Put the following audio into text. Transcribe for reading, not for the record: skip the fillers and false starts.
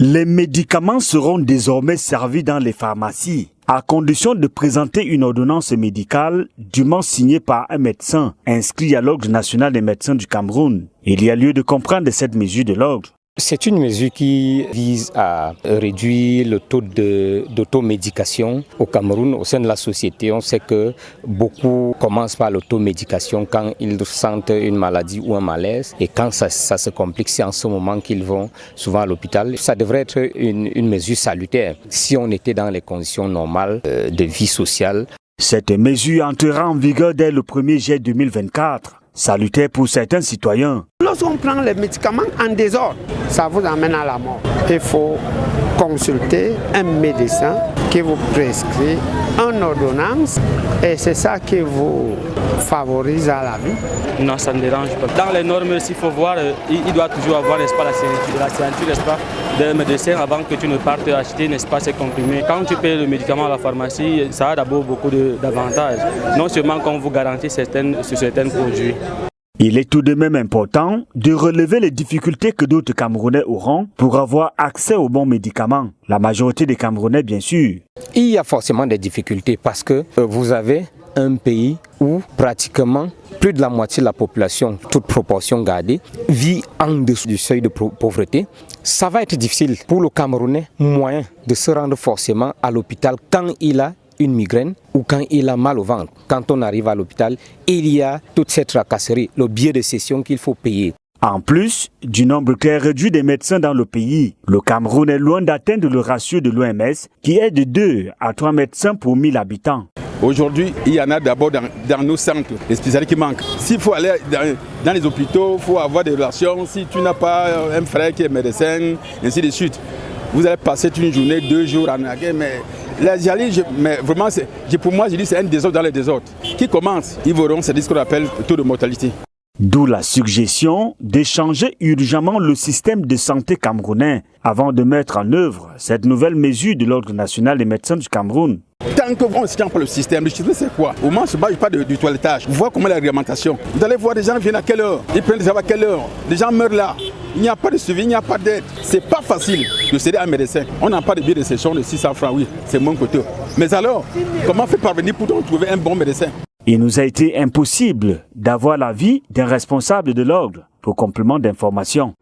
Les médicaments seront désormais servis dans les pharmacies, à condition de présenter une ordonnance médicale dûment signée par un médecin inscrit à l'Ordre national des médecins du Cameroun. Il y a lieu de comprendre cette mesure de l'ordre. C'est une mesure qui vise à réduire le taux d'automédication au Cameroun. Au sein de la société, on sait que beaucoup commencent par l'automédication quand ils sentent une maladie ou un malaise. Et quand ça se complique, c'est en ce moment qu'ils vont souvent à l'hôpital. Ça devrait être une mesure salutaire si on était dans les conditions normales de vie sociale. Cette mesure entrera en vigueur dès le 1er juillet 2024. Salutaire pour certains citoyens. Lorsqu'on prend les médicaments en désordre, ça vous amène à la mort. Il faut consulter un médecin qui vous prescrit une ordonnance et c'est ça qui vous favorise à la vie. Non, ça ne dérange pas. Dans les normes, s'il faut voir, il doit toujours avoir, n'est-ce pas, la ceinture, n'est-ce pas, d'un médecin avant que tu ne partes acheter, n'est-ce pas, ces comprimés. Quand tu payes le médicament à la pharmacie, ça a d'abord beaucoup d'avantages. Non seulement qu'on vous garantit sur certains produits. Il est tout de même important de relever les difficultés que d'autres Camerounais auront pour avoir accès aux bons médicaments. La majorité des Camerounais, bien sûr. Il y a forcément des difficultés parce que vous avez un pays où pratiquement plus de la moitié de la population, toute proportion gardée, vit en dessous du seuil de pauvreté. Ça va être difficile pour le Camerounais moyen de se rendre forcément à l'hôpital quand il a une migraine ou quand il a mal au ventre. Quand on arrive à l'hôpital, il y a toute cette tracasserie, le billet de session qu'il faut payer. En plus du nombre très réduit des médecins dans le pays, le Cameroun est loin d'atteindre le ratio de l'OMS qui est de 2 à 3 médecins pour 1000 habitants. Aujourd'hui, il y en a d'abord dans nos centres, les spécialistes qui manquent. S'il faut aller dans les hôpitaux, il faut avoir des relations. Si tu n'as pas un frère qui est médecin, ainsi de suite, vous allez passer une journée, 2 jours en Agué, mais mais vraiment, pour moi, je dis c'est un désordre dans les désordres. Qui commence, ils verront, c'est ce qu'on appelle le taux de mortalité. D'où la suggestion d'échanger urgemment le système de santé camerounais avant de mettre en œuvre cette nouvelle mesure de l'Ordre national des médecins du Cameroun. Tant qu'on ne change pas le système c'est quoi? Au moins, on ne se base pas du toilettage. Vous voyez comment la réglementation. Vous allez voir des gens viennent à quelle heure, ils prennent des travaux à quelle heure, des gens meurent là. Il n'y a pas de suivi, il n'y a pas d'aide. C'est pas facile de céder à un médecin. On n'a pas de billet de session de 600 francs, oui, c'est mon côté. Mais alors, comment faire parvenir pour trouver un bon médecin? Il nous a été impossible d'avoir l'avis d'un responsable de l'ordre pour complément d'information.